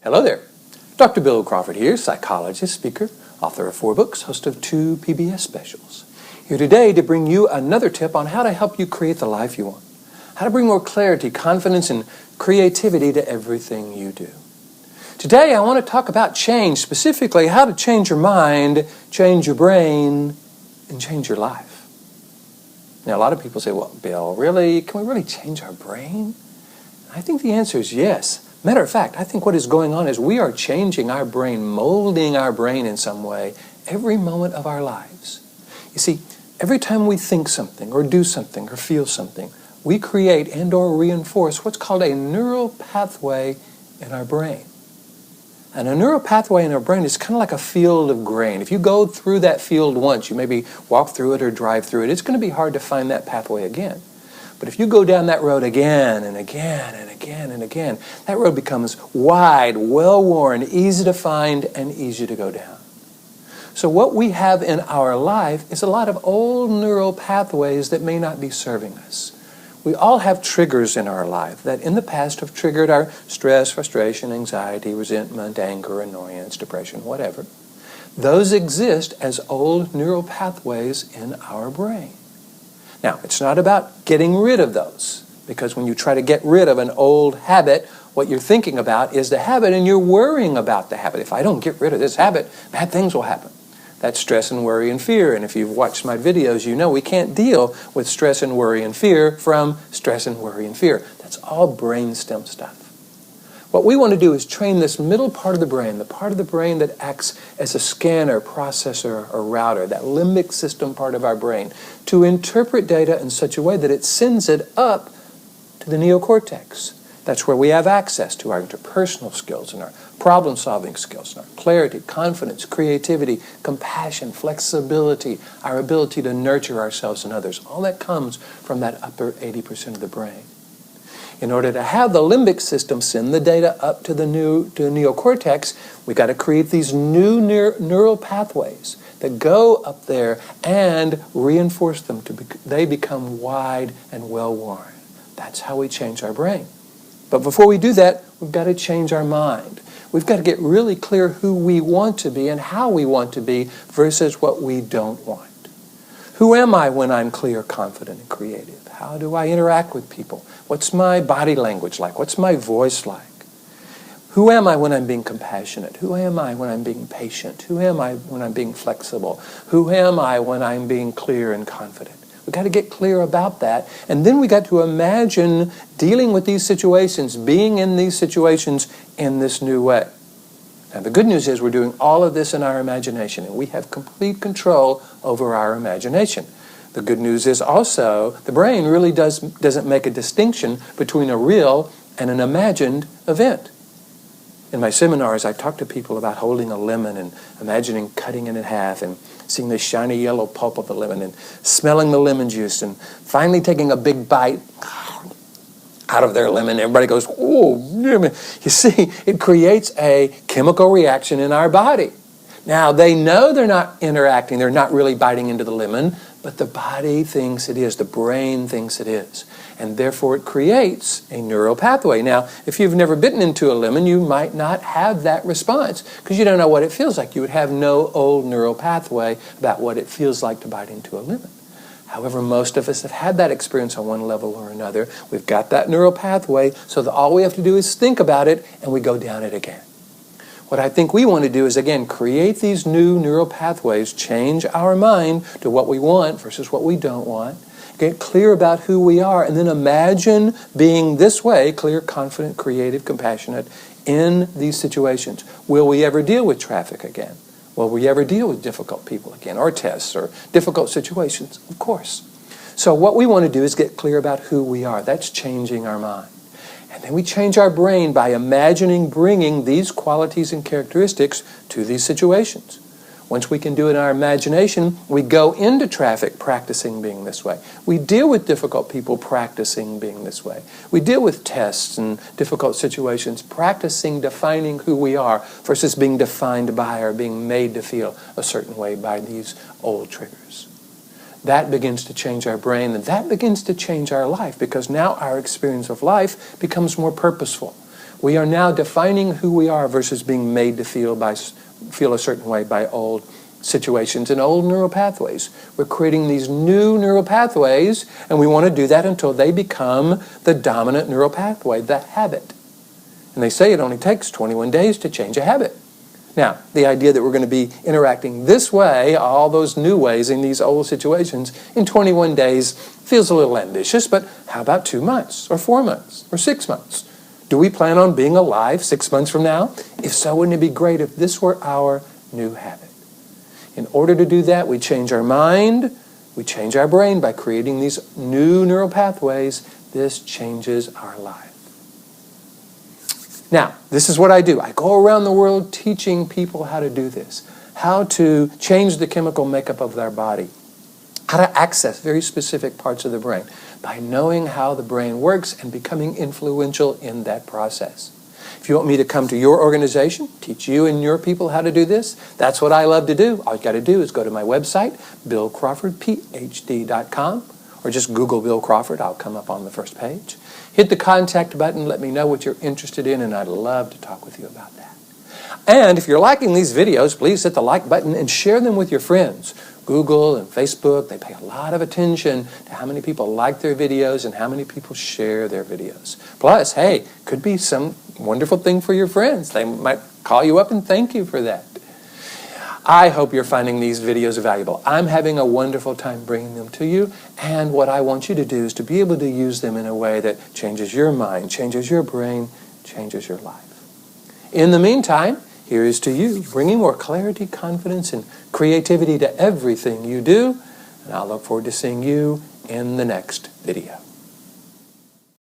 Hello there. Dr. Bill Crawford here, psychologist, speaker, author of 4 books, host of 2 PBS specials. Here today to bring you another tip on how to help you create the life you want. How to bring more clarity, confidence, and creativity to everything you do. Today I want to talk about change, specifically how to change your mind, change your brain, and change your life. Now a lot of people say, well, Bill, really? Can we really change our brain? I think the answer is yes. Matter of fact, I think what is going on is we are changing our brain, molding our brain in some way every moment of our lives. You see, every time we think something or do something or feel something, we create and or reinforce what's called a neural pathway in our brain. And a neural pathway in our brain is kind of like a field of grain. If you go through that field once, you maybe walk through it or drive through it, it's going to be hard to find that pathway again. But if you go down that road again and again and again and again, that road becomes wide, well-worn, easy to find, and easy to go down. So what we have in our life is a lot of old neural pathways that may not be serving us. We all have triggers in our life that in the past have triggered our stress, frustration, anxiety, resentment, anger, annoyance, depression, whatever. Those exist as old neural pathways in our brain. Now, it's not about getting rid of those, because when you try to get rid of an old habit, what you're thinking about is the habit and you're worrying about the habit. If I don't get rid of this habit, bad things will happen. That's stress and worry and fear. And if you've watched my videos, you know we can't deal with stress and worry and fear from stress and worry and fear. That's all brainstem stuff. What we want to do is train this middle part of the brain, the part of the brain that acts as a scanner, processor, or router, that limbic system part of our brain, to interpret data in such a way that it sends it up to the neocortex. That's where we have access to our interpersonal skills and our problem-solving skills, and our clarity, confidence, creativity, compassion, flexibility, our ability to nurture ourselves and others. All that comes from that upper 80% of the brain. In order to have the limbic system send the data up to the neocortex, we've got to create these new neural pathways that go up there and reinforce them. They become wide and well-worn. That's how we change our brain. But before we do that, we've got to change our mind. We've got to get really clear who we want to be and how we want to be versus what we don't want. Who am I when I'm clear, confident, and creative? How do I interact with people? What's my body language like? What's my voice like? Who am I when I'm being compassionate? Who am I when I'm being patient? Who am I when I'm being flexible? Who am I when I'm being clear and confident? We've got to get clear about that. And then we got to imagine dealing with these situations, being in these situations in this new way. Now, the good news is we're doing all of this in our imagination, and we have complete control over our imagination. The good news is also the brain really doesn't make a distinction between a real and an imagined event. In my seminars, I talk to people about holding a lemon and imagining cutting it in half and seeing the shiny yellow pulp of the lemon and smelling the lemon juice and finally taking a big bite out of their lemon. Everybody goes, oh, you see, it creates a chemical reaction in our body. Now, they know they're not interacting, they're not really biting into the lemon, but the body thinks it is, the brain thinks it is. And therefore it creates a neural pathway. Now, if you've never bitten into a lemon, you might not have that response because you don't know what it feels like. You would have no old neural pathway about what it feels like to bite into a lemon. However, most of us have had that experience on one level or another. We've got that neural pathway, so that all we have to do is think about it and we go down it again. What I think we want to do is, again, create these new neural pathways, change our mind to what we want versus what we don't want, get clear about who we are, and then imagine being this way, clear, confident, creative, compassionate, in these situations. Will we ever deal with traffic again? Will we ever deal with difficult people again, or tests, or difficult situations? Of course. So what we want to do is get clear about who we are. That's changing our mind. And then we change our brain by imagining bringing these qualities and characteristics to these situations. Once we can do it in our imagination, we go into traffic practicing being this way. We deal with difficult people practicing being this way. We deal with tests and difficult situations practicing defining who we are versus being defined by or being made to feel a certain way by these old triggers. That begins to change our brain, and that begins to change our life because now our experience of life becomes more purposeful. We are now defining who we are versus being made to feel a certain way by old situations and old neural pathways. We're creating these new neural pathways, and we want to do that until they become the dominant neural pathway, the habit. And they say it only takes 21 days to change a habit. Now, the idea that we're going to be interacting this way, all those new ways in these old situations, in 21 days feels a little ambitious, but how about 2 months, or 4 months, or 6 months? Do we plan on being alive 6 months from now? If so, wouldn't it be great if this were our new habit? In order to do that, we change our mind, we change our brain by creating these new neural pathways. This changes our life. Now, this is what I do. I go around the world teaching people how to do this, how to change the chemical makeup of their body, how to access very specific parts of the brain by knowing how the brain works and becoming influential in that process. If you want me to come to your organization, teach you and your people how to do this, that's what I love to do. All you got to do is go to my website, BillCrawfordPhD.com, or just Google Bill Crawford. I'll come up on the first page. Hit the contact button, let me know what you're interested in, and I'd love to talk with you about that. And if you're liking these videos, please hit the like button and share them with your friends. Google and Facebook, they pay a lot of attention to how many people like their videos and how many people share their videos. Plus, hey, could be some wonderful thing for your friends. They might call you up and thank you for that. I hope you're finding these videos valuable. I'm having a wonderful time bringing them to you, and what I want you to do is to be able to use them in a way that changes your mind, changes your brain, changes your life. In the meantime, here is to you, bringing more clarity, confidence, and creativity to everything you do, and I'll look forward to seeing you in the next video.